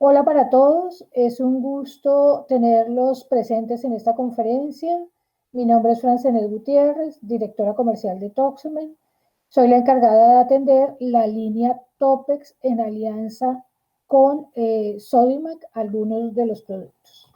Hola para todos, es un gusto tenerlos presentes en esta conferencia. Mi nombre es Francenet Gutiérrez, directora comercial de Toxamen. Soy la encargada de atender la línea Topex en alianza con Sodimac, algunos de los productos.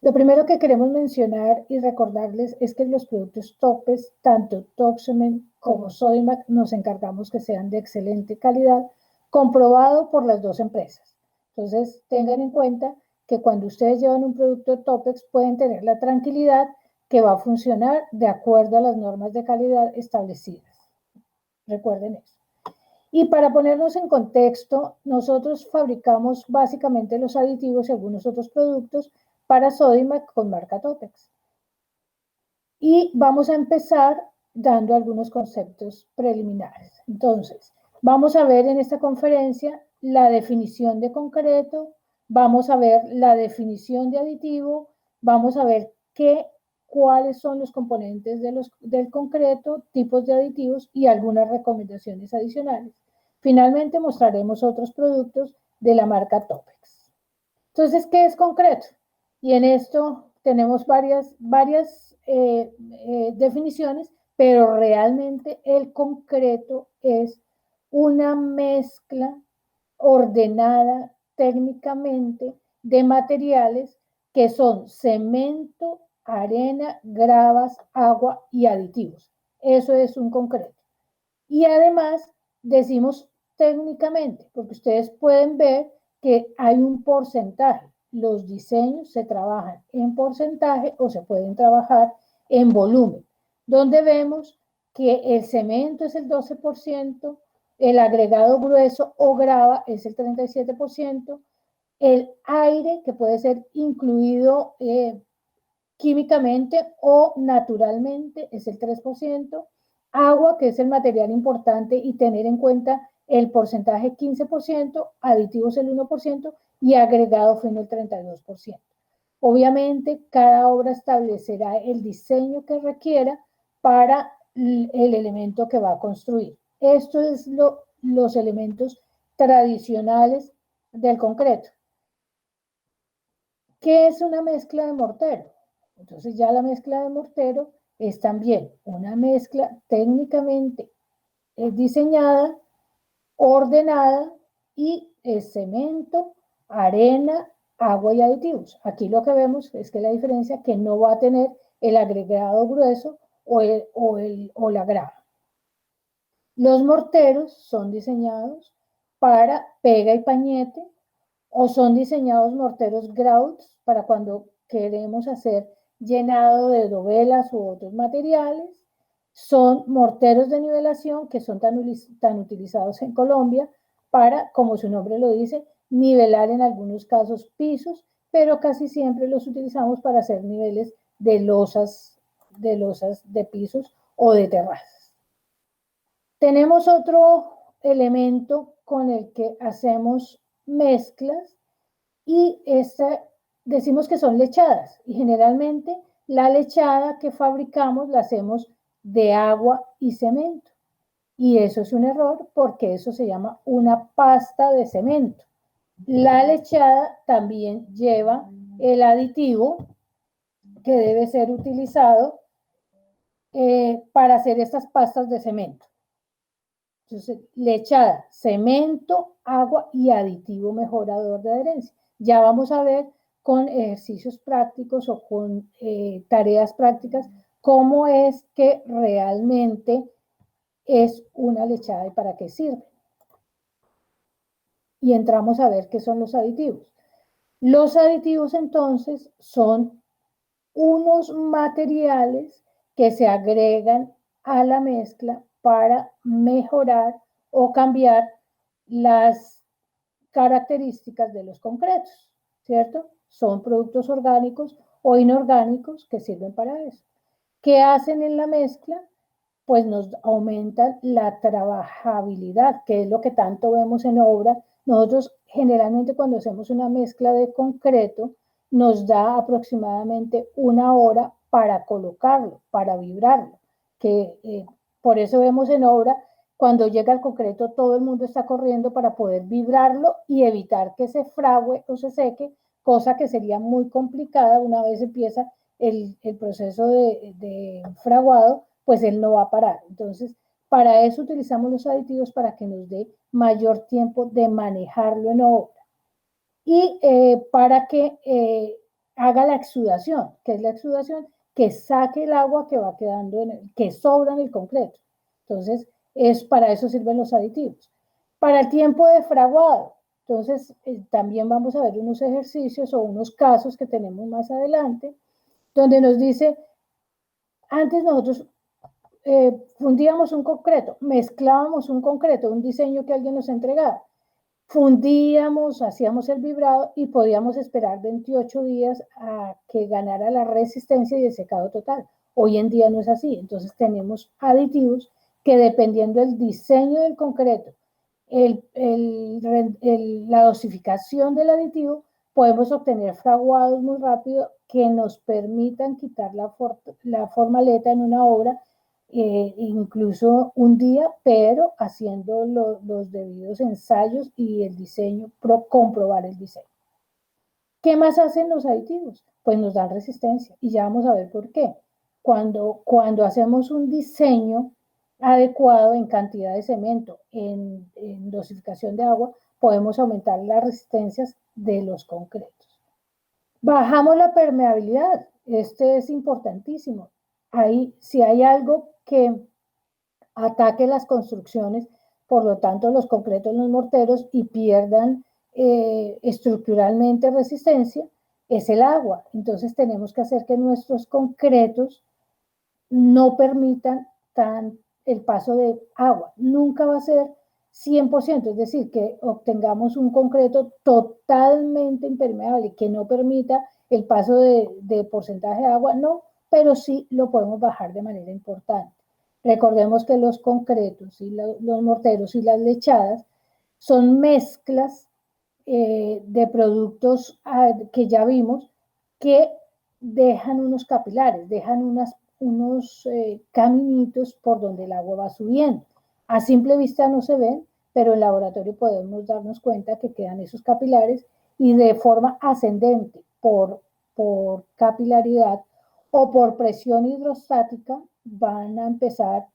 Lo primero que queremos mencionar y recordarles es que los productos Topex, tanto Toxamen como Sodimac, nos encargamos que sean de excelente calidad, comprobado por las dos empresas. Entonces, tengan en cuenta que cuando ustedes llevan un producto Topex pueden tener la tranquilidad que va a funcionar de acuerdo a las normas de calidad establecidas. Recuerden eso. Y para ponernos en contexto, nosotros fabricamos básicamente los aditivos y algunos otros productos para Sodimac con marca Topex. Y vamos a empezar dando algunos conceptos preliminares. Entonces, vamos a ver en esta conferencia la definición de concreto, vamos a ver la definición de aditivo, vamos a ver cuáles son los componentes del concreto, tipos de aditivos y algunas recomendaciones adicionales. Finalmente mostraremos otros productos de la marca Topex. Entonces, ¿qué es concreto? Y en esto tenemos varias definiciones, pero realmente el concreto es una mezcla ordenada técnicamente de materiales que son cemento, arena, gravas, agua y aditivos. Eso es un concreto. Y además decimos técnicamente, porque ustedes pueden ver que hay un porcentaje. Los diseños se trabajan en porcentaje o se pueden trabajar en volumen, donde vemos que el cemento es el 12%, el agregado grueso o grava es el 37%, el aire, que puede ser incluido químicamente o naturalmente, es el 3%, agua, que es el material importante y tener en cuenta el porcentaje 15%, aditivos el 1% y agregado fino el 32%. Obviamente, cada obra establecerá el diseño que requiera para el elemento que va a construir. Esto es los elementos tradicionales del concreto. ¿Qué es una mezcla de mortero? Entonces ya la mezcla de mortero es también una mezcla técnicamente diseñada, ordenada y es cemento, arena, agua y aditivos. Aquí lo que vemos es que la diferencia es que no va a tener el agregado grueso o la grava. Los morteros son diseñados para pega y pañete, o son diseñados morteros grouts para cuando queremos hacer llenado de dovelas u otros materiales. Son morteros de nivelación que son tan utilizados en Colombia para, como su nombre lo dice, nivelar en algunos casos pisos, pero casi siempre los utilizamos para hacer niveles de losas de pisos o de terrazas. Tenemos otro elemento con el que hacemos mezclas y decimos que son lechadas y generalmente la lechada que fabricamos la hacemos de agua y cemento y eso es un error porque eso se llama una pasta de cemento. La lechada también lleva el aditivo que debe ser utilizado para hacer estas pastas de cemento. Entonces, lechada, cemento, agua y aditivo mejorador de adherencia. Ya vamos a ver con ejercicios prácticos o con tareas prácticas cómo es que realmente es una lechada y para qué sirve. Y entramos a ver qué son los aditivos. Los aditivos entonces son unos materiales que se agregan a la mezcla para mejorar o cambiar las características de los concretos, ¿cierto? Son productos orgánicos o inorgánicos que sirven para eso. ¿Qué hacen en la mezcla? Pues nos aumentan la trabajabilidad, que es lo que tanto vemos en obra. Nosotros generalmente cuando hacemos una mezcla de concreto, nos da aproximadamente 1 hora para colocarlo, para vibrarlo, que por eso vemos en obra cuando llega el concreto todo el mundo está corriendo para poder vibrarlo y evitar que se fragüe o se seque, cosa que sería muy complicada una vez empieza el proceso de fraguado, pues él no va a parar. Entonces, para eso utilizamos los aditivos para que nos dé mayor tiempo de manejarlo en obra y para que haga la exudación, que es la exudación, que saque el agua que va quedando, que sobra en el concreto. Entonces, para eso sirven los aditivos. Para el tiempo de fraguado, entonces también vamos a ver unos ejercicios o unos casos que tenemos más adelante, donde nos dice, antes nosotros fundíamos un concreto, mezclábamos un concreto, un diseño que alguien nos entregaba, fundíamos, hacíamos el vibrado y podíamos esperar 28 días a que ganara la resistencia y el secado total. Hoy en día no es así, entonces tenemos aditivos que dependiendo del diseño del concreto, la dosificación del aditivo, podemos obtener fraguados muy rápido que nos permitan quitar la formaleta en una obra incluso un día, pero haciendo los debidos ensayos y el diseño, comprobar el diseño. ¿Qué más hacen los aditivos? Pues nos dan resistencia y ya vamos a ver por qué. Cuando hacemos un diseño adecuado en cantidad de cemento, en dosificación de agua, podemos aumentar las resistencias de los concretos. Bajamos la permeabilidad, este es importantísimo. Ahí, si hay algo que ataque las construcciones, por lo tanto los concretos, los morteros y pierdan estructuralmente resistencia, es el agua. Entonces tenemos que hacer que nuestros concretos no permitan el paso de agua. Nunca va a ser 100%, es decir, que obtengamos un concreto totalmente impermeable que no permita el paso de porcentaje de agua, no, pero sí lo podemos bajar de manera importante. Recordemos que los concretos y los morteros y las lechadas son mezclas de productos que ya vimos que dejan unos capilares, dejan unos caminitos por donde el agua va subiendo. A simple vista no se ven, pero en laboratorio podemos darnos cuenta que quedan esos capilares y de forma ascendente por capilaridad o por presión hidrostática van a empezar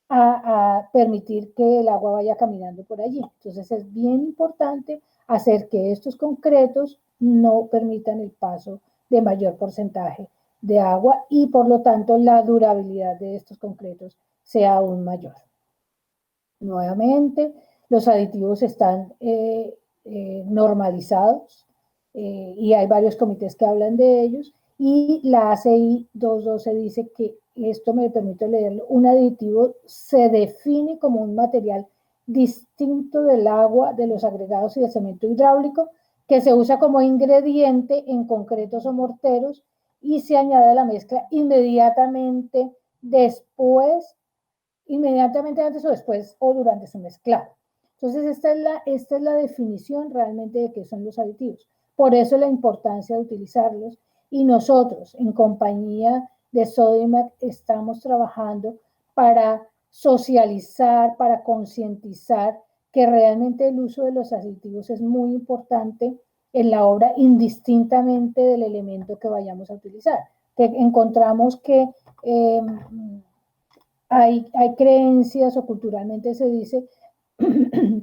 a permitir que el agua vaya caminando por allí. Entonces es bien importante hacer que estos concretos no permitan el paso de mayor porcentaje de agua y por lo tanto la durabilidad de estos concretos sea aún mayor. Nuevamente, los aditivos están normalizados y hay varios comités que hablan de ellos y la ACI 212 dice que esto me permite leerlo, un aditivo se define como un material distinto del agua, de los agregados y del cemento hidráulico que se usa como ingrediente en concretos o morteros y se añade a la mezcla inmediatamente después, inmediatamente antes o después o durante su mezclado. Entonces esta es la definición realmente de qué son los aditivos. Por eso la importancia de utilizarlos y nosotros en compañía de Sodimac estamos trabajando para socializar, para concientizar que realmente el uso de los aditivos es muy importante en la obra indistintamente del elemento que vayamos a utilizar. Que encontramos que hay creencias o culturalmente se dice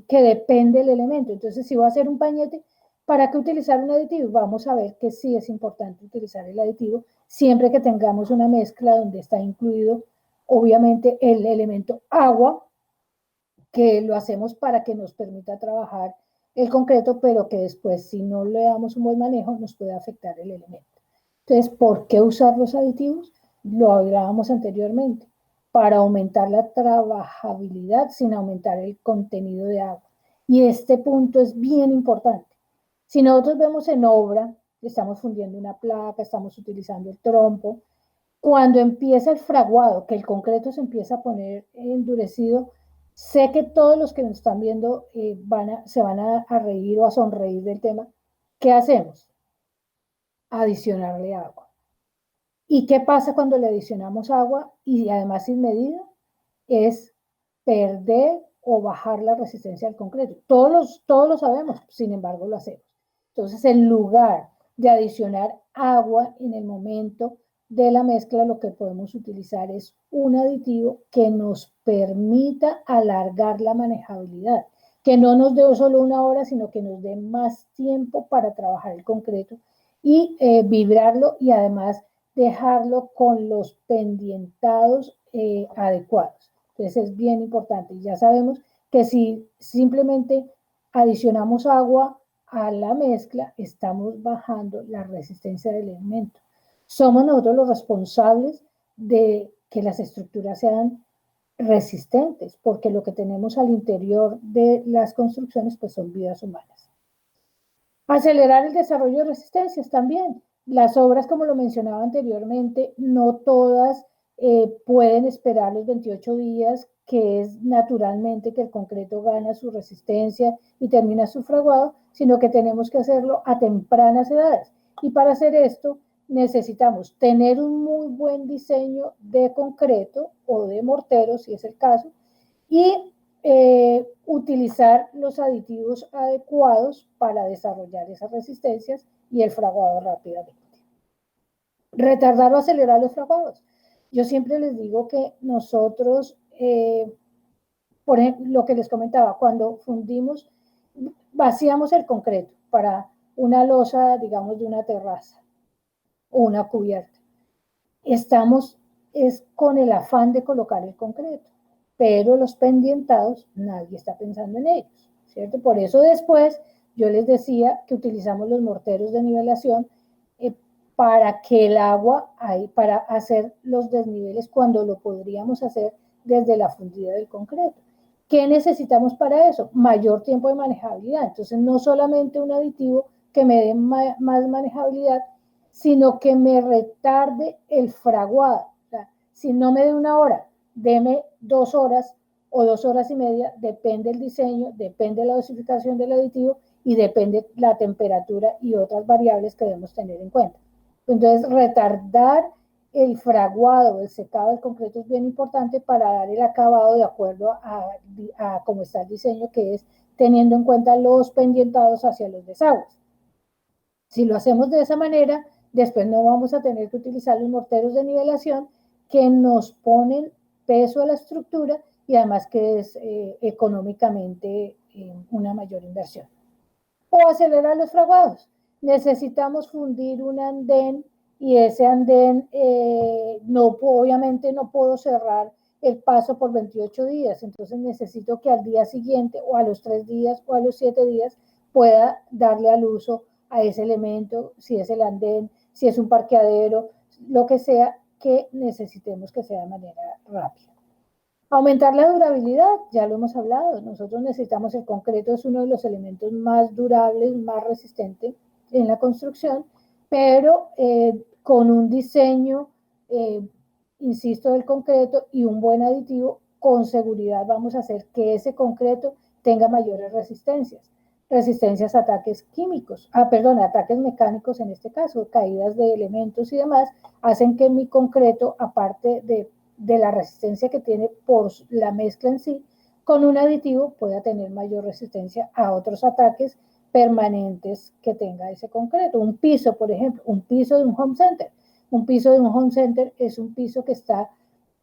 que depende del elemento. Entonces, si va a hacer un pañete, ¿para qué utilizar un aditivo? Vamos a ver que sí es importante utilizar el aditivo siempre que tengamos una mezcla donde está incluido, obviamente, el elemento agua, que lo hacemos para que nos permita trabajar el concreto, pero que después, si no le damos un buen manejo, nos puede afectar el elemento. Entonces, ¿por qué usar los aditivos? Lo hablábamos anteriormente, para aumentar la trabajabilidad sin aumentar el contenido de agua. Y este punto es bien importante. Si nosotros vemos en obra, estamos fundiendo una placa, estamos utilizando el trompo, cuando empieza el fraguado, que el concreto se empieza a poner endurecido, sé que todos los que nos están viendo se van a reír o a sonreír del tema. ¿Qué hacemos? Adicionarle agua. ¿Y qué pasa cuando le adicionamos agua y además sin medida? Es perder o bajar la resistencia al concreto. Todos lo sabemos, sin embargo lo hacemos. Entonces, en lugar de adicionar agua en el momento de la mezcla, lo que podemos utilizar es un aditivo que nos permita alargar la manejabilidad, que no nos dé solo una hora, sino que nos dé más tiempo para trabajar el concreto y vibrarlo, y además dejarlo con los pendientados adecuados. Entonces es bien importante. Ya sabemos que si simplemente adicionamos agua a la mezcla, estamos bajando la resistencia del elemento. Somos nosotros los responsables de que las estructuras sean resistentes, porque lo que tenemos al interior de las construcciones pues son vidas humanas. Acelerar el desarrollo de resistencias también. Las obras, como lo mencionaba anteriormente, no todas pueden esperar los 28 días, que es naturalmente que el concreto gana su resistencia y termina su fraguado, sino que tenemos que hacerlo a tempranas edades. Y para hacer esto necesitamos tener un muy buen diseño de concreto o de mortero, si es el caso, y utilizar los aditivos adecuados para desarrollar esas resistencias y el fraguado rápidamente. Retardar o acelerar los fraguados. Yo siempre les digo que nosotros, por ejemplo, lo que les comentaba, cuando fundimos, vaciamos el concreto para una losa, digamos, de una terraza o una cubierta. Estamos con el afán de colocar el concreto, pero los pendientados nadie está pensando en ellos, ¿cierto? Por eso después yo les decía que utilizamos los morteros de nivelación para que el agua, para hacer los desniveles cuando lo podríamos hacer desde la fundida del concreto. ¿Qué necesitamos para eso? Mayor tiempo de manejabilidad. Entonces, no solamente un aditivo que me dé más manejabilidad, sino que me retarde el fraguado. O sea, si no me dé una hora, deme 2 horas o 2 horas y media, depende el diseño, depende la dosificación del aditivo y depende la temperatura y otras variables que debemos tener en cuenta. Entonces, retardar el fraguado, el secado del concreto es bien importante para dar el acabado de acuerdo a cómo está el diseño, que es teniendo en cuenta los pendientados hacia los desagües. Si lo hacemos de esa manera, después no vamos a tener que utilizar los morteros de nivelación que nos ponen peso a la estructura y además que es económicamente una mayor inversión. O acelerar los fraguados. Necesitamos fundir un andén y ese andén obviamente no puedo cerrar el paso por 28 días, entonces necesito que al día siguiente o a los 3 días o a los 7 días pueda darle al uso a ese elemento, si es el andén, si es un parqueadero, lo que sea que necesitemos que sea de manera rápida. Aumentar la durabilidad, ya lo hemos hablado, nosotros necesitamos el concreto, es uno de los elementos más durables, más resistentes en la construcción, pero con un diseño, insisto, del concreto y un buen aditivo, con seguridad vamos a hacer que ese concreto tenga mayores resistencias a ataques químicos, ataques mecánicos en este caso, caídas de elementos y demás, hacen que mi concreto, aparte de la resistencia que tiene por la mezcla en sí, con un aditivo pueda tener mayor resistencia a otros ataques permanentes que tenga ese concreto. Un piso, por ejemplo, un piso de un home center. Un piso de un home center es un piso que está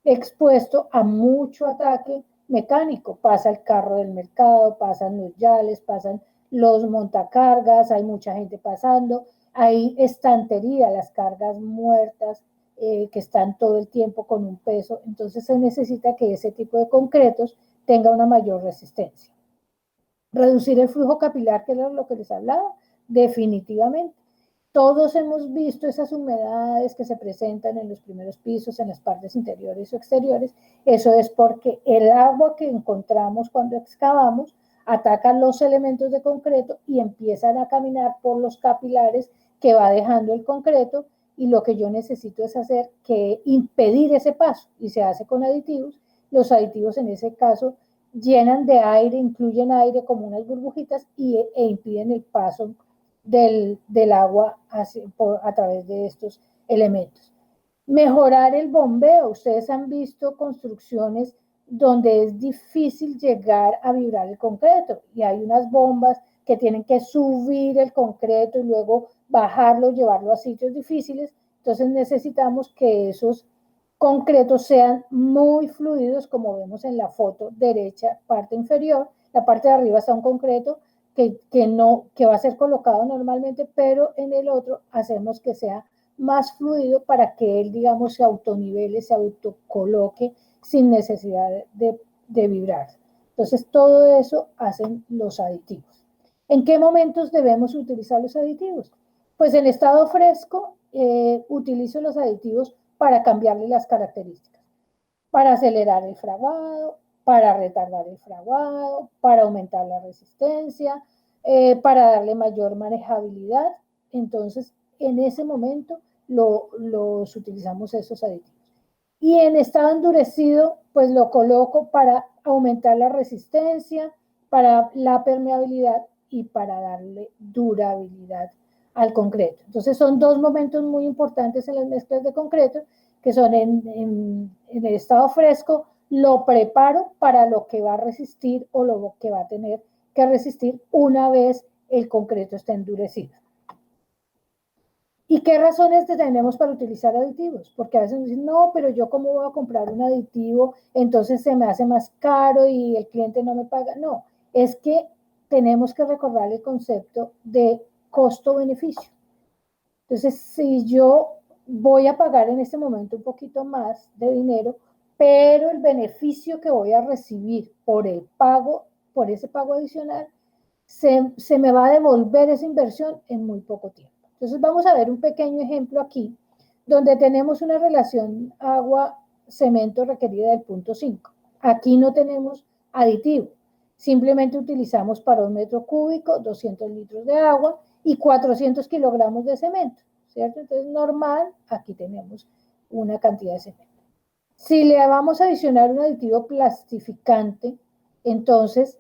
expuesto a mucho ataque mecánico. Pasa el carro del mercado, pasan los yales, pasan los montacargas, hay mucha gente pasando, hay estantería, las cargas muertas, que están todo el tiempo con un peso, entonces se necesita que ese tipo de concretos tenga una mayor resistencia. Reducir el flujo capilar, que era lo que les hablaba, definitivamente. Todos hemos visto esas humedades que se presentan en los primeros pisos, en las partes interiores o exteriores. Eso es porque el agua que encontramos cuando excavamos ataca los elementos de concreto y empiezan a caminar por los capilares que va dejando el concreto, y lo que yo necesito es hacer que impedir ese paso, y se hace con aditivos. Los aditivos en ese caso llenan de aire, incluyen aire como unas burbujitas e impiden el paso del agua a través de estos elementos. Mejorar el bombeo. Ustedes han visto construcciones donde es difícil llegar a vibrar el concreto y hay unas bombas que tienen que subir el concreto y luego bajarlo, llevarlo a sitios difíciles. Entonces necesitamos que esos concretos sean muy fluidos, como vemos en la foto derecha, parte inferior. La parte de arriba está un concreto que va a ser colocado normalmente, pero en el otro hacemos que sea más fluido para que él, digamos, se autonivele, se autocoloque sin necesidad de vibrar. Entonces, todo eso hacen los aditivos. ¿En qué momentos debemos utilizar los aditivos? Pues en estado fresco utilizo los aditivos para cambiarle las características, para acelerar el fraguado, para retardar el fraguado, para aumentar la resistencia, para darle mayor manejabilidad. Entonces, en ese momento los utilizamos esos aditivos. Y en estado endurecido, pues lo coloco para aumentar la resistencia, para la permeabilidad y para darle durabilidad al concreto. Entonces son dos momentos muy importantes en las mezclas de concreto, que son en el estado fresco, lo preparo para lo que va a resistir o lo que va a tener que resistir una vez el concreto esté endurecido. ¿Y qué razones tenemos para utilizar aditivos? Porque a veces nos dicen, no, pero yo cómo voy a comprar un aditivo, entonces se me hace más caro y el cliente no me paga. No, es que tenemos que recordar el concepto de costo-beneficio. Entonces, si yo voy a pagar en este momento un poquito más de dinero, pero el beneficio que voy a recibir por el pago, por ese pago adicional, se me va a devolver esa inversión en muy poco tiempo. Entonces vamos a ver un pequeño ejemplo aquí, donde tenemos una relación agua-cemento requerida del punto 5. Aquí no tenemos aditivo, simplemente utilizamos para un metro cúbico 200 litros de agua y 400 kilogramos de cemento, ¿cierto? Entonces normal, aquí tenemos una cantidad de cemento. Si le vamos a adicionar un aditivo plastificante, entonces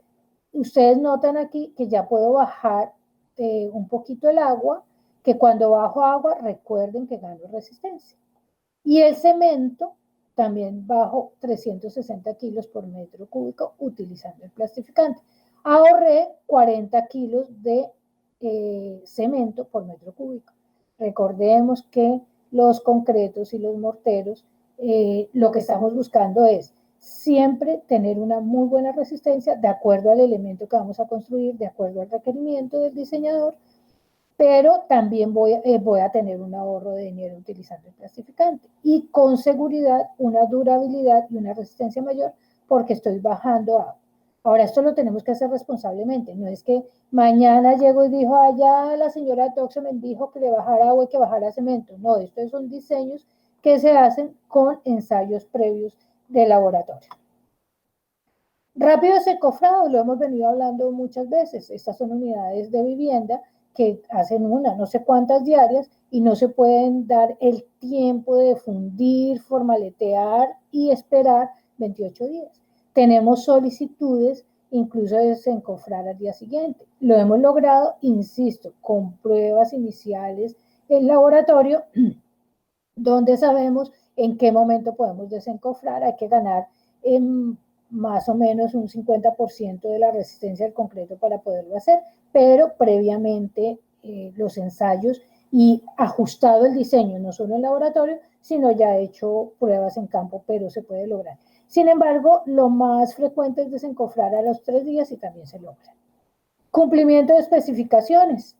ustedes notan aquí que ya puedo bajar un poquito el agua, que cuando bajo agua, recuerden que gano resistencia. Y el cemento, también bajo 360 kilos por metro cúbico utilizando el plastificante. Ahorré 40 kilos de cemento por metro cúbico. Recordemos que los concretos y los morteros, lo que estamos buscando es siempre tener una muy buena resistencia de acuerdo al elemento que vamos a construir, de acuerdo al requerimiento del diseñador, pero también voy a tener un ahorro de dinero utilizando el plastificante y con seguridad una durabilidad y una resistencia mayor porque estoy bajando agua. Ahora, esto lo tenemos que hacer responsablemente, no es que mañana llego y dijo, allá la señora Toxo me dijo que le bajara agua y que bajara cemento. No, estos son diseños que se hacen con ensayos previos de laboratorio. Rápido desencofrado, lo hemos venido hablando muchas veces. Estas son unidades de vivienda que hacen no sé cuántas diarias y no se pueden dar el tiempo de fundir, formaletear y esperar 28 días. Tenemos solicitudes incluso de desencofrar al día siguiente. Lo hemos logrado, insisto, con pruebas iniciales en laboratorio, donde sabemos en qué momento podemos desencofrar. Hay que ganar más o menos un 50% de la resistencia del concreto para poderlo hacer, pero previamente los ensayos y ajustado el diseño, no solo en laboratorio, sino ya hecho pruebas en campo, pero se puede lograr. Sin embargo, lo más frecuente es desencofrar a los 3 días y también se logra. Cumplimiento de especificaciones.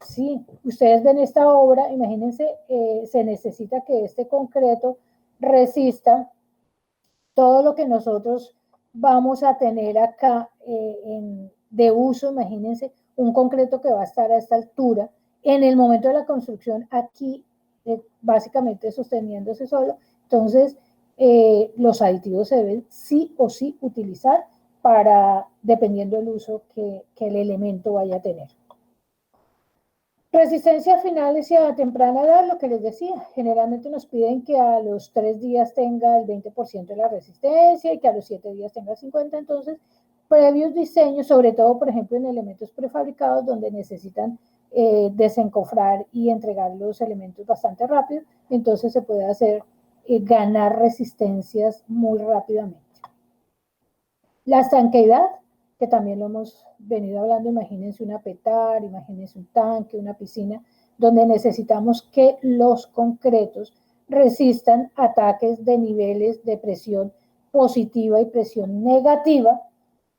Sí, ustedes ven esta obra, imagínense, se necesita que este concreto resista todo lo que nosotros vamos a tener acá de uso. Imagínense un concreto que va a estar a esta altura en el momento de la construcción aquí, básicamente sosteniéndose solo. Entonces, los aditivos se deben sí o sí utilizar para, dependiendo del uso que el elemento vaya a tener. Resistencia a finales y a temprana edad, lo que les decía, generalmente nos piden que a los 3 días tenga el 20% de la resistencia y que a los 7 días tenga el 50%. Entonces, previos diseños, sobre todo, por ejemplo, en elementos prefabricados donde necesitan desencofrar y entregar los elementos bastante rápido, entonces se puede hacer ganar resistencias muy rápidamente. La estanqueidad, que también lo hemos venido hablando, imagínense una petar, imagínense un tanque, una piscina, donde necesitamos que los concretos resistan ataques de niveles de presión positiva y presión negativa,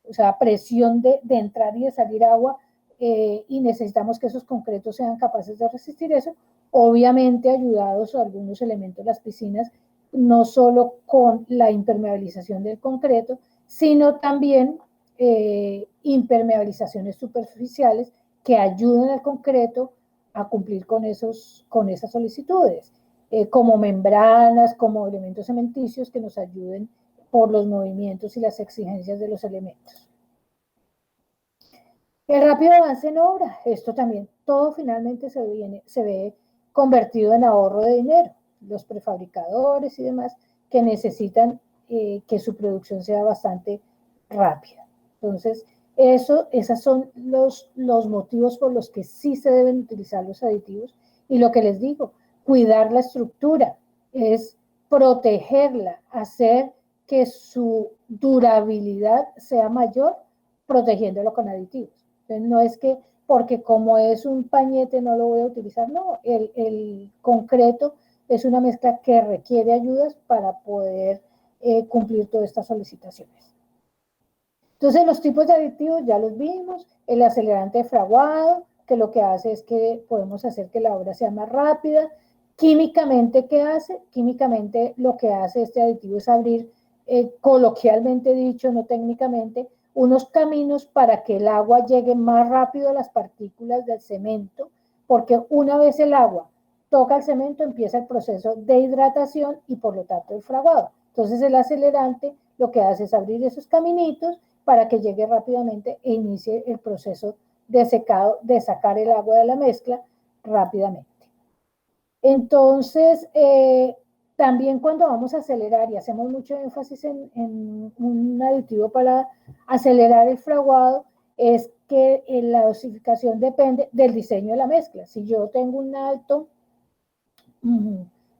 o sea, presión de entrar y de salir agua, y necesitamos que esos concretos sean capaces de resistir eso, obviamente ayudados a algunos elementos de las piscinas, no solo con la impermeabilización del concreto, sino también impermeabilizaciones superficiales que ayuden al concreto a cumplir con esas solicitudes, como membranas, como elementos cementicios que nos ayuden por los movimientos y las exigencias de los elementos. El rápido avance en obra, esto también, todo finalmente se ve convertido en ahorro de dinero. Los prefabricadores y demás que necesitan que su producción sea bastante rápida. Entonces, esos son los motivos por los que sí se deben utilizar los aditivos. Y lo que les digo, cuidar la estructura, es protegerla, hacer que su durabilidad sea mayor, protegiéndolo con aditivos. Entonces, no es que porque como es un pañete no lo voy a utilizar, no, el concreto es una mezcla que requiere ayudas para poder cumplir todas estas solicitaciones. Entonces, los tipos de aditivos ya los vimos, el acelerante de fraguado, que lo que hace es que podemos hacer que la obra sea más rápida. Químicamente, ¿qué hace? Químicamente lo que hace este aditivo es abrir, coloquialmente dicho, no técnicamente, unos caminos para que el agua llegue más rápido a las partículas del cemento, porque una vez el agua toca el cemento, empieza el proceso de hidratación y por lo tanto el fraguado. Entonces el acelerante lo que hace es abrir esos caminitos para que llegue rápidamente e inicie el proceso de secado, de sacar el agua de la mezcla rápidamente. Entonces, también cuando vamos a acelerar y hacemos mucho énfasis en un aditivo para acelerar el fraguado, es que la dosificación depende del diseño de la mezcla. Si yo tengo un alto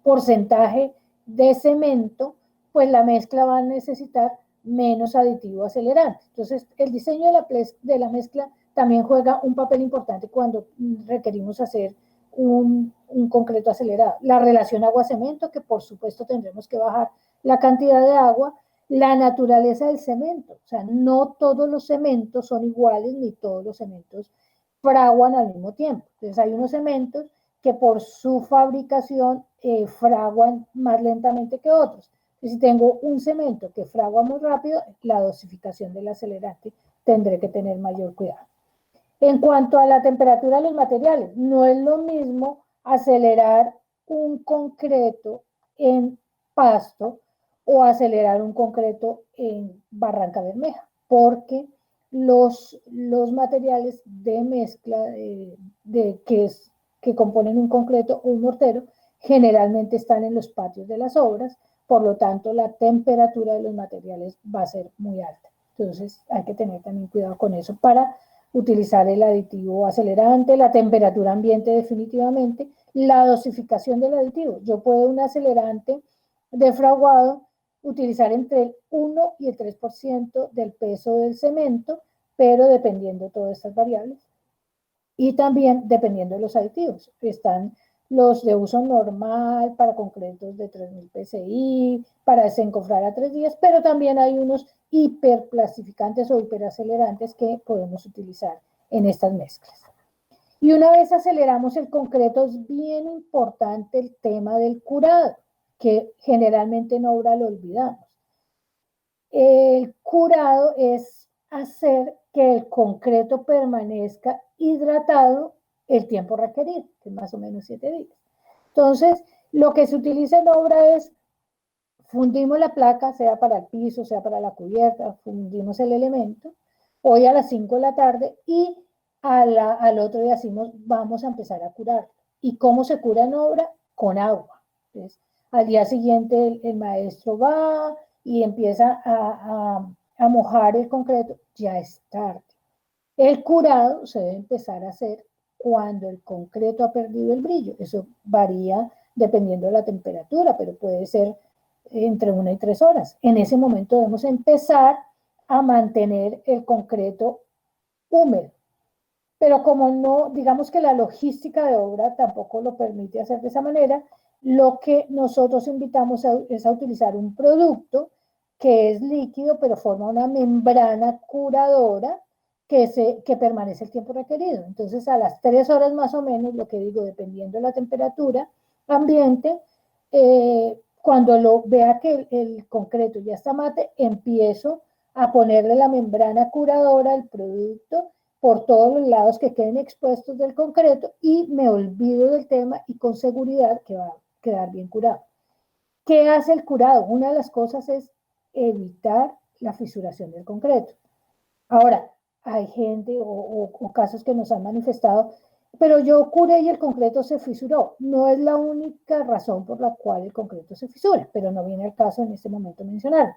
porcentaje de cemento, pues la mezcla va a necesitar menos aditivo acelerante. Entonces, el diseño de la mezcla también juega un papel importante cuando requerimos hacer un concreto acelerado. La relación agua-cemento, que por supuesto tendremos que bajar la cantidad de agua, la naturaleza del cemento, o sea, no todos los cementos son iguales, ni todos los cementos fraguan al mismo tiempo. Entonces hay unos cementos que por su fabricación fraguan más lentamente que otros. Y si tengo un cemento que fragua muy rápido, la dosificación del acelerante tendré que tener mayor cuidado. En cuanto a la temperatura de los materiales, no es lo mismo acelerar un concreto en Pasto o acelerar un concreto en Barranca Bermeja, porque los materiales de mezcla que componen un concreto o un mortero generalmente están en los patios de las obras, por lo tanto la temperatura de los materiales va a ser muy alta. Entonces hay que tener también cuidado con eso para utilizar el aditivo acelerante, la temperatura ambiente definitivamente, la dosificación del aditivo. Yo puedo un acelerante de fraguado utilizar entre el 1 y el 3% del peso del cemento, pero dependiendo de todas estas variables. Y también dependiendo de los aditivos. Están los de uso normal para concretos de 3000 psi, para desencofrar a 3 días, pero también hay unos hiperplastificantes o hiperacelerantes que podemos utilizar en estas mezclas. Y una vez aceleramos el concreto, es bien importante el tema del curado, que generalmente en obra lo olvidamos. El curado es hacer que el concreto permanezca hidratado el tiempo requerido, que es más o menos 7 días. Entonces, lo que se utiliza en obra es fundimos la placa, sea para el piso, sea para la cubierta, fundimos el elemento, hoy a las 5 de la tarde y al otro día decimos, vamos a empezar a curar. ¿Y cómo se cura en obra? Con agua. Entonces, al día siguiente el maestro va y empieza a mojar el concreto, ya es tarde. El curado se debe empezar a hacer cuando el concreto ha perdido el brillo. Eso varía dependiendo de la temperatura, pero puede ser entre 1 y 3 horas. En ese momento debemos empezar a mantener el concreto húmedo. Pero como no, digamos que la logística de obra tampoco lo permite hacer de esa manera, lo que nosotros invitamos es a utilizar un producto que es líquido, pero forma una membrana curadora que permanece el tiempo requerido. Entonces, a las 3 horas más o menos, lo que digo, dependiendo de la temperatura ambiente, cuando lo vea que el concreto ya está mate, empiezo a ponerle la membrana curadora al producto por todos los lados que queden expuestos del concreto y me olvido del tema y con seguridad que va a quedar bien curado. ¿Qué hace el curado? Una de las cosas es evitar la fisuración del concreto. Ahora, hay gente o casos que nos han manifestado, pero yo curé y el concreto se fisuró. No es la única razón por la cual el concreto se fisura, pero no viene al caso en este momento mencionar.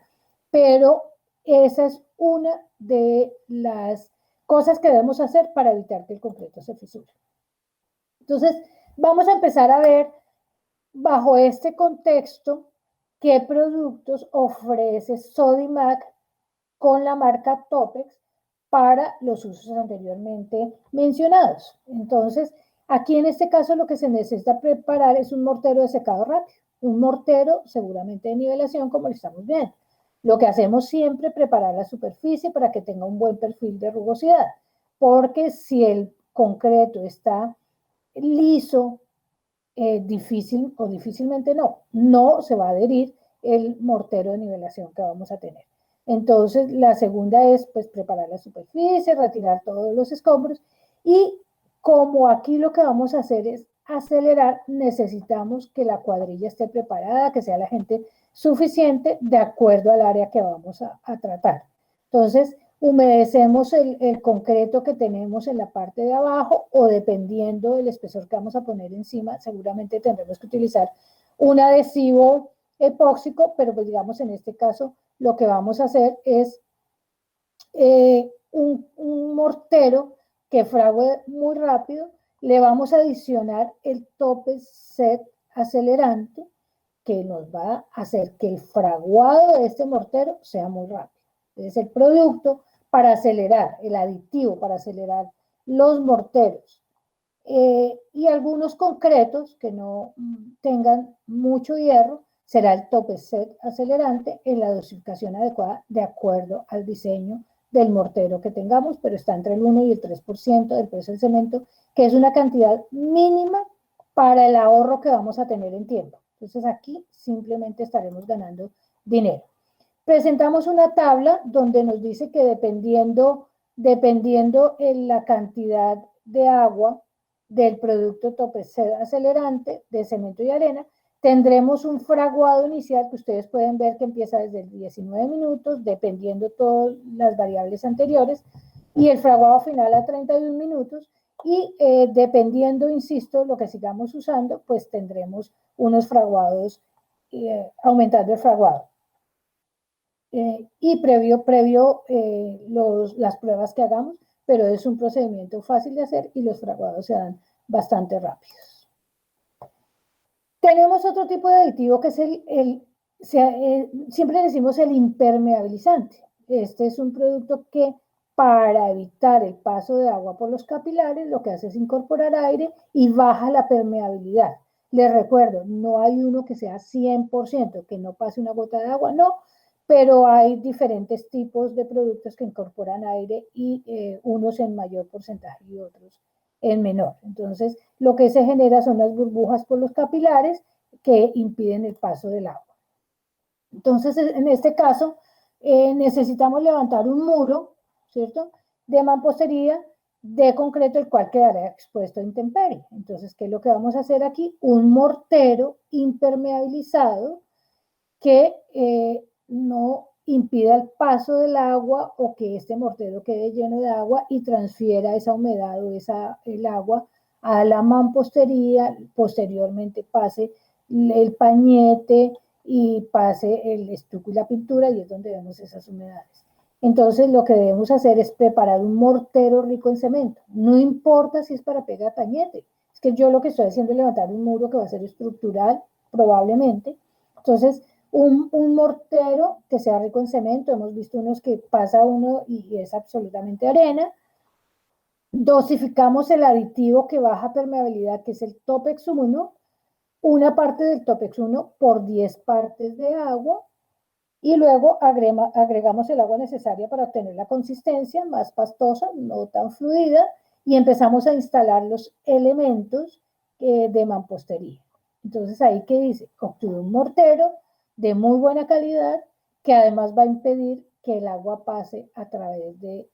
Pero esa es una de las cosas que debemos hacer para evitar que el concreto se fisure. Entonces, vamos a empezar a ver bajo este contexto qué productos ofrece Sodimac con la marca Topex para los usos anteriormente mencionados. Entonces, aquí en este caso lo que se necesita preparar es un mortero de secado rápido, un mortero seguramente de nivelación como lo estamos viendo. Lo que hacemos siempre es preparar la superficie para que tenga un buen perfil de rugosidad, porque si el concreto está liso, difícil o difícilmente no se va a adherir el mortero de nivelación que vamos a tener. Entonces, la segunda es pues preparar la superficie, retirar todos los escombros y como aquí lo que vamos a hacer es acelerar, necesitamos que la cuadrilla esté preparada, que sea la gente suficiente de acuerdo al área que vamos a tratar. Entonces, humedecemos el concreto que tenemos en la parte de abajo o dependiendo del espesor que vamos a poner encima, seguramente tendremos que utilizar un adhesivo epóxico, pero pues digamos en este caso lo que vamos a hacer es un mortero que frague muy rápido, le vamos a adicionar el tope set acelerante que nos va a hacer que el fraguado de este mortero sea muy rápido. Es el producto para acelerar, el aditivo para acelerar los morteros. Y algunos concretos que no tengan mucho hierro, será el tope set acelerante en la dosificación adecuada de acuerdo al diseño del mortero que tengamos, pero está entre el 1 y el 3% del precio del cemento, que es una cantidad mínima para el ahorro que vamos a tener en tiempo. Entonces aquí simplemente estaremos ganando dinero. Presentamos una tabla donde nos dice que dependiendo la cantidad de agua del producto tope acelerante de cemento y arena, tendremos un fraguado inicial que ustedes pueden ver que empieza desde 19 minutos, dependiendo todas las variables anteriores, y el fraguado final a 31 minutos, y dependiendo, insisto, lo que sigamos usando, pues tendremos unos fraguados, aumentando el fraguado. Y previo las pruebas que hagamos, pero es un procedimiento fácil de hacer y los fraguados se dan bastante rápidos. Tenemos otro tipo de aditivo que es siempre decimos el impermeabilizante. Este es un producto que para evitar el paso de agua por los capilares, lo que hace es incorporar aire y baja la permeabilidad. Les recuerdo, no hay uno que sea 100%, que no pase una gota de agua, no, pero hay diferentes tipos de productos que incorporan aire y unos en mayor porcentaje y otros en menor. Entonces, lo que se genera son las burbujas por los capilares que impiden el paso del agua. Entonces, en este caso, necesitamos levantar un muro, ¿cierto?, de mampostería de concreto, el cual quedará expuesto a intemperie. Entonces, ¿qué es lo que vamos a hacer aquí? Un mortero impermeabilizado que no impida el paso del agua o que este mortero quede lleno de agua y transfiera esa humedad o el agua a la mampostería, posteriormente pase el pañete y pase el estuco y la pintura y es donde vemos esas humedades. Entonces lo que debemos hacer es preparar un mortero rico en cemento. No importa si es para pegar pañete, es que yo lo que estoy haciendo es levantar un muro que va a ser estructural probablemente. Entonces Un mortero que sea rico en cemento, hemos visto unos que pasa uno y es absolutamente arena. Dosificamos el aditivo que baja permeabilidad, que es el Topex 1, una parte del Topex 1 por 10 partes de agua, y luego agregamos el agua necesaria para obtener la consistencia más pastosa, no tan fluida, y empezamos a instalar los elementos de mampostería. Entonces ahí que dice, obtuve un mortero de muy buena calidad que además va a impedir que el agua pase a través de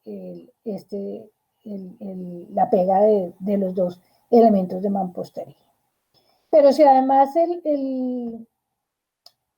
la pega de los dos elementos de mampostería. Pero si además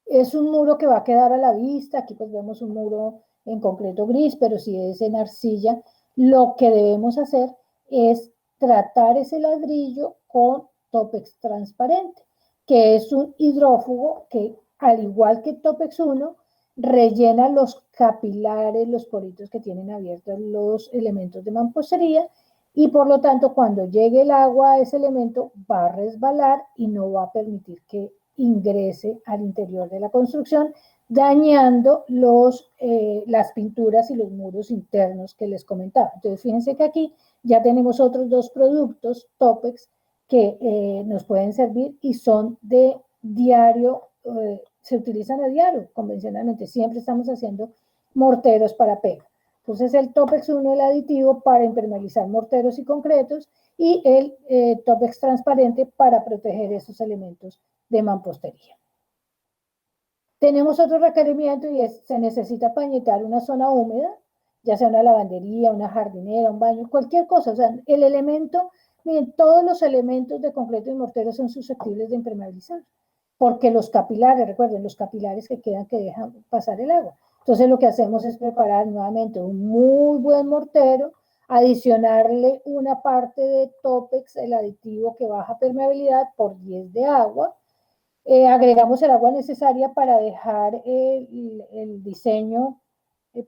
es un muro que va a quedar a la vista, aquí pues vemos un muro en concreto gris, pero si es en arcilla, lo que debemos hacer es tratar ese ladrillo con Topex transparente, que es un hidrófugo que, al igual que Topex 1, rellena los capilares, los poritos que tienen abiertos los elementos de mampostería, y por lo tanto cuando llegue el agua a ese elemento va a resbalar y no va a permitir que ingrese al interior de la construcción, dañando las pinturas y los muros internos que les comentaba. Entonces, fíjense que aquí ya tenemos otros dos productos, Topex, que nos pueden servir y son de diario, se utilizan a diario convencionalmente, siempre estamos haciendo morteros para pega. Entonces el Topex 1, el aditivo para impermeabilizar morteros y concretos, y el Topex transparente para proteger esos elementos de mampostería. Tenemos otro requerimiento y es, se necesita pañetar una zona húmeda, ya sea una lavandería, una jardinera, un baño, cualquier cosa. O sea, el elemento, miren, todos los elementos de concreto y mortero son susceptibles de impermeabilizar, porque los capilares, recuerden, los capilares que quedan que dejan pasar el agua. Entonces lo que hacemos es preparar nuevamente un muy buen mortero, adicionarle una parte de Topex, el aditivo que baja permeabilidad, por 10 de agua. Agregamos el agua necesaria para dejar el diseño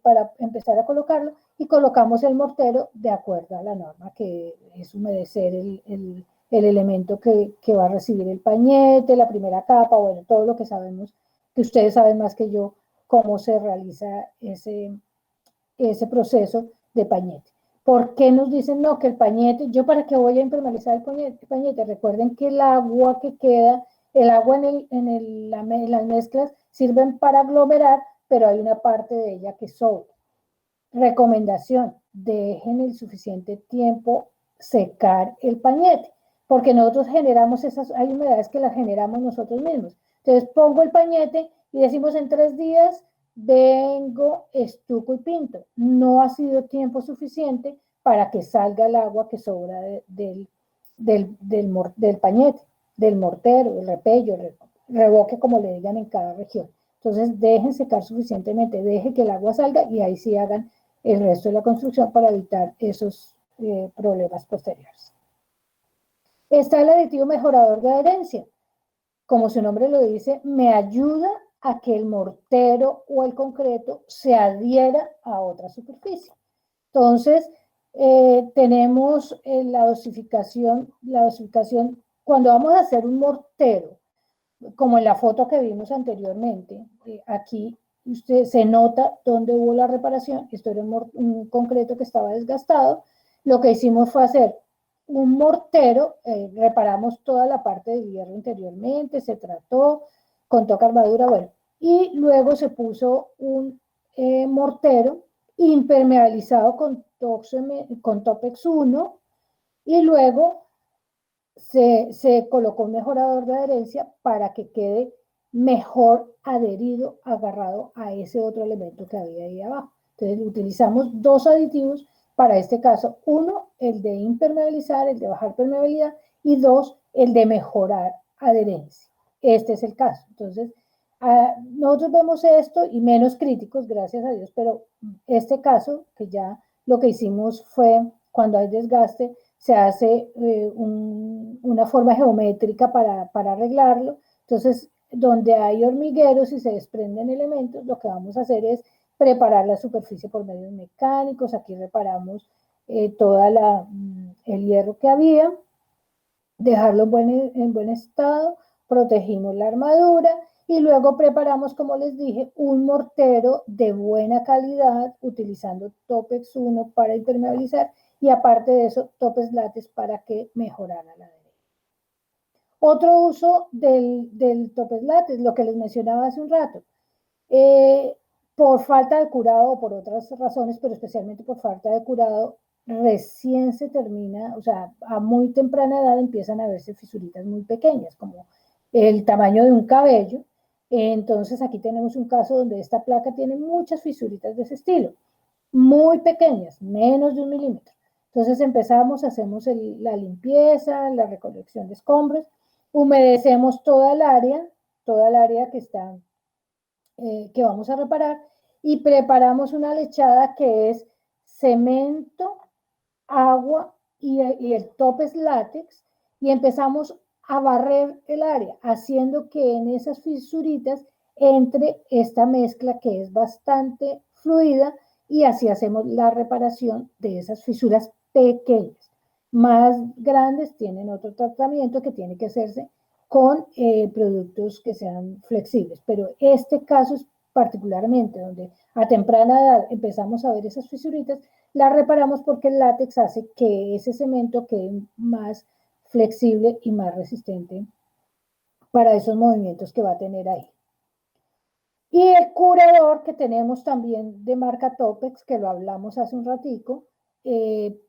para empezar a colocarlo, y colocamos el mortero de acuerdo a la norma, que es humedecer el elemento que va a recibir el pañete, la primera capa, bueno, todo lo que sabemos, que ustedes saben más que yo cómo se realiza ese proceso de pañete. ¿Por qué nos dicen no, que el pañete, yo para qué voy a impermeabilizar el pañete? Recuerden que el agua que queda, el agua en las mezclas sirven para aglomerar, pero hay una parte de ella que sobra. Recomendación, dejen el suficiente tiempo secar el pañete, porque nosotros generamos hay humedades que las generamos nosotros mismos. Entonces pongo el pañete y decimos en 3 días vengo, estuco y pinto. No ha sido tiempo suficiente para que salga el agua que sobra del pañete, del mortero, el repello, el revoque, como le digan en cada región. Entonces dejen secar suficientemente, dejen que el agua salga y ahí sí hagan el resto de la construcción para evitar esos problemas posteriores. Está el aditivo mejorador de adherencia. Como su nombre lo dice, me ayuda a que el mortero o el concreto se adhiera a otra superficie. Entonces, tenemos la dosificación, cuando vamos a hacer un mortero, como en la foto que vimos anteriormente, aquí usted se nota dónde hubo la reparación. Esto era un concreto que estaba desgastado. Lo que hicimos fue hacer un mortero, reparamos toda la parte del hierro interiormente, se trató, contó armadura, bueno, y luego se puso un mortero impermeabilizado con Topex 1, y luego se colocó un mejorador de adherencia para que quede mejor adherido, agarrado a ese otro elemento que había ahí abajo. Entonces utilizamos dos aditivos para este caso. Uno, el de impermeabilizar, el de bajar permeabilidad, y dos, el de mejorar adherencia. Este es el caso. Entonces, nosotros vemos esto y menos críticos, gracias a Dios, pero este caso, que ya lo que hicimos fue, cuando hay desgaste, se hace una forma geométrica para arreglarlo. Entonces, donde hay hormigueros y se desprenden elementos, lo que vamos a hacer es preparar la superficie por medios mecánicos. Aquí reparamos todo el hierro que había, dejarlo en buen estado, protegimos la armadura Y luego preparamos, como les dije, un mortero de buena calidad, utilizando Topex 1 para impermeabilizar y aparte de eso, Topex látex para que mejorara la adherencia. Otro uso del Topex látex, lo que les mencionaba hace un rato, por falta de curado o por otras razones, pero especialmente por falta de curado, recién se termina, o sea, a muy temprana edad empiezan a verse fisuritas muy pequeñas, como el tamaño de un cabello. Entonces aquí tenemos un caso donde esta placa tiene muchas fisuritas de ese estilo, muy pequeñas, menos de 1 milímetro. Entonces empezamos, hacemos la limpieza, la recolección de escombros, humedecemos toda el área que está que vamos a reparar y preparamos una lechada que es cemento, agua y el Topex látex y empezamos a barrer el área, haciendo que en esas fisuritas entre esta mezcla que es bastante fluida y así hacemos la reparación de esas fisuras pequeñas. Más grandes tienen otro tratamiento que tiene que hacerse con productos que sean flexibles, pero este caso es particularmente donde a temprana edad empezamos a ver esas fisuritas, la reparamos porque el látex hace que ese cemento quede más flexible y más resistente para esos movimientos que va a tener ahí. Y el curador que tenemos también de marca Topex, que lo hablamos hace un ratico,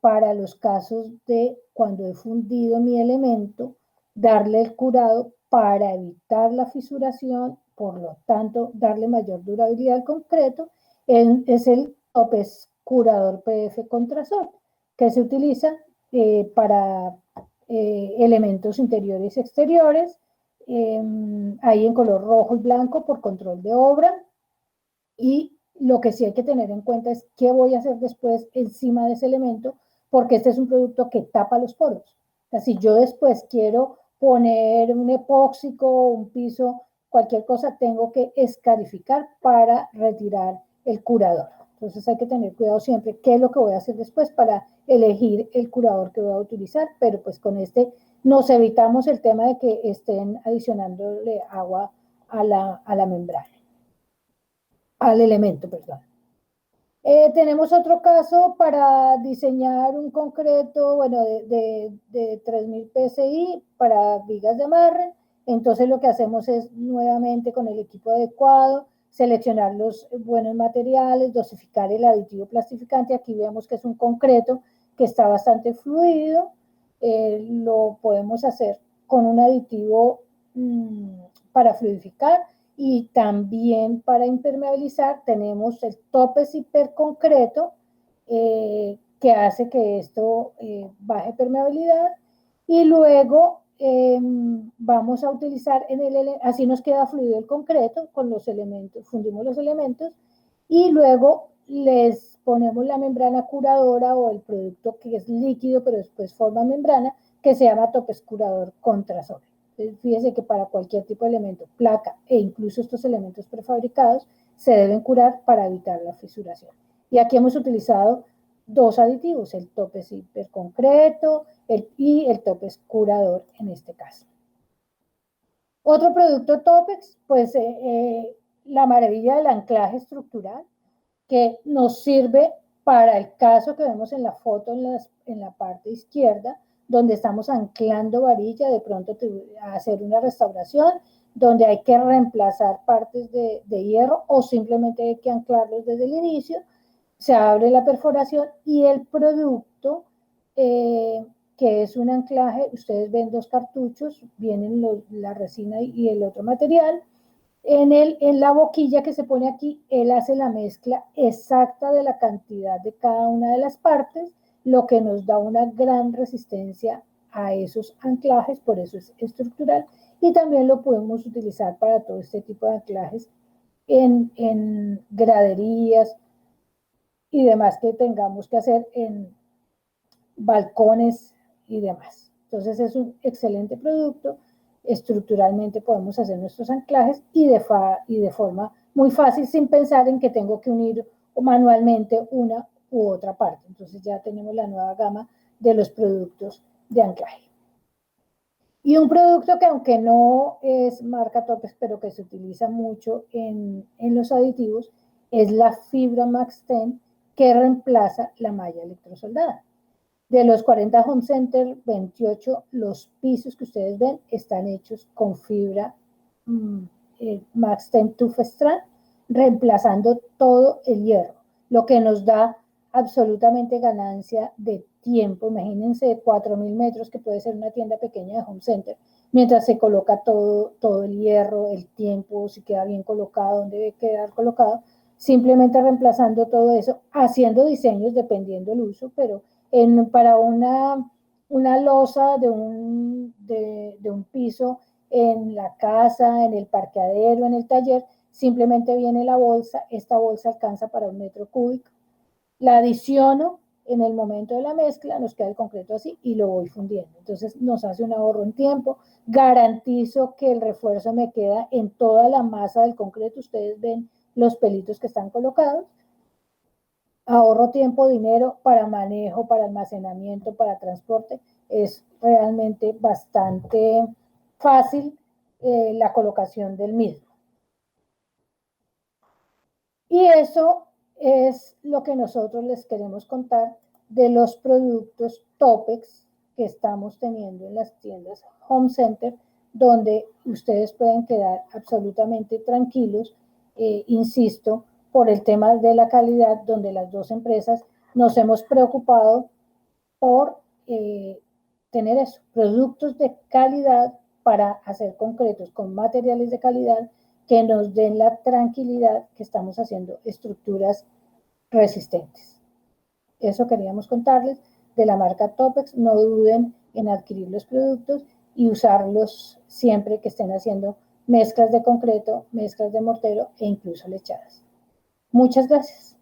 para los casos de cuando he fundido mi elemento, darle el curado para evitar la fisuración, por lo tanto, darle mayor durabilidad al concreto, es el Topex Curador PF Contrasol, que se utiliza para elementos interiores y exteriores, ahí en color rojo y blanco por control de obra. Y lo que sí hay que tener en cuenta es qué voy a hacer después encima de ese elemento, porque este es un producto que tapa los poros. O sea, si yo después quiero poner un epóxico, un piso, cualquier cosa, tengo que escarificar para retirar el curador. Entonces hay que tener cuidado siempre qué es lo que voy a hacer después para elegir el curador que voy a utilizar, pero pues con este nos evitamos el tema de que estén adicionándole agua a la membrana, al elemento, perdón. Tenemos otro caso para diseñar un concreto, bueno, de 3000 PSI para vigas de amarre. Entonces lo que hacemos es nuevamente con el equipo adecuado, seleccionar los buenos materiales, dosificar el aditivo plastificante. Aquí vemos que es un concreto que está bastante fluido. Lo podemos hacer con un aditivo para fluidificar y también para impermeabilizar tenemos el Topex hiperconcreto que hace que esto baje permeabilidad y luego vamos a utilizar así nos queda fluido el concreto con los elementos, fundimos los elementos y luego les ponemos la membrana curadora o el producto que es líquido pero después forma membrana que se llama Topex Curador Contrasol. Fíjense que para cualquier tipo de elemento, placa e incluso estos elementos prefabricados se deben curar para evitar la fisuración. Y aquí hemos utilizado dos aditivos, el Topex hiperconcreto y el Topex curador en este caso. Otro producto Topex, pues la maravilla del anclaje estructural, que nos sirve para el caso que vemos en la foto en la parte izquierda, donde estamos anclando varilla, de pronto a hacer una restauración, donde hay que reemplazar partes de hierro o simplemente hay que anclarlos desde el inicio, se abre la perforación y el producto, que es un anclaje, ustedes ven dos cartuchos, vienen la resina y el otro material. En la boquilla que se pone aquí, él hace la mezcla exacta de la cantidad de cada una de las partes, lo que nos da una gran resistencia a esos anclajes, por eso es estructural, y también lo podemos utilizar para todo este tipo de anclajes en graderías y demás que tengamos que hacer en balcones y demás. Entonces es un excelente producto. Estructuralmente podemos hacer nuestros anclajes y de forma muy fácil sin pensar en que tengo que unir manualmente una u otra parte. Entonces ya tenemos la nueva gama de los productos de anclaje. Y un producto que aunque no es marca Topex, pero que se utiliza mucho en los aditivos, es la fibra Max 10, que reemplaza la malla electrosoldada. De los 40 Home Center, 28, los pisos que ustedes ven están hechos con fibra Max 10 Tough Strand, reemplazando todo el hierro, lo que nos da absolutamente ganancia de tiempo. Imagínense 4.000 metros, que puede ser una tienda pequeña de Home Center, mientras se coloca todo el hierro, el tiempo, si queda bien colocado, dónde debe quedar colocado, simplemente reemplazando todo eso, haciendo diseños dependiendo del uso, pero para una losa de un piso en la casa, en el parqueadero, en el taller, simplemente viene la bolsa, esta bolsa alcanza para 1 metro cúbico, la adiciono en el momento de la mezcla, nos queda el concreto así y lo voy fundiendo. Entonces nos hace un ahorro en tiempo, garantizo que el refuerzo me queda en toda la masa del concreto, ustedes ven los pelitos que están colocados, ahorro tiempo, dinero para manejo, para almacenamiento, para transporte, es realmente bastante fácil la colocación del mismo. Y eso es lo que nosotros les queremos contar de los productos Topex que estamos teniendo en las tiendas Home Center, donde ustedes pueden quedar absolutamente tranquilos, insisto, por el tema de la calidad, donde las dos empresas nos hemos preocupado por tener eso, productos de calidad para hacer concretos con materiales de calidad que nos den la tranquilidad que estamos haciendo estructuras resistentes. Eso queríamos contarles de la marca Topex. No duden en adquirir los productos y usarlos siempre que estén haciendo mezclas de concreto, mezclas de mortero e incluso lechadas. Muchas gracias.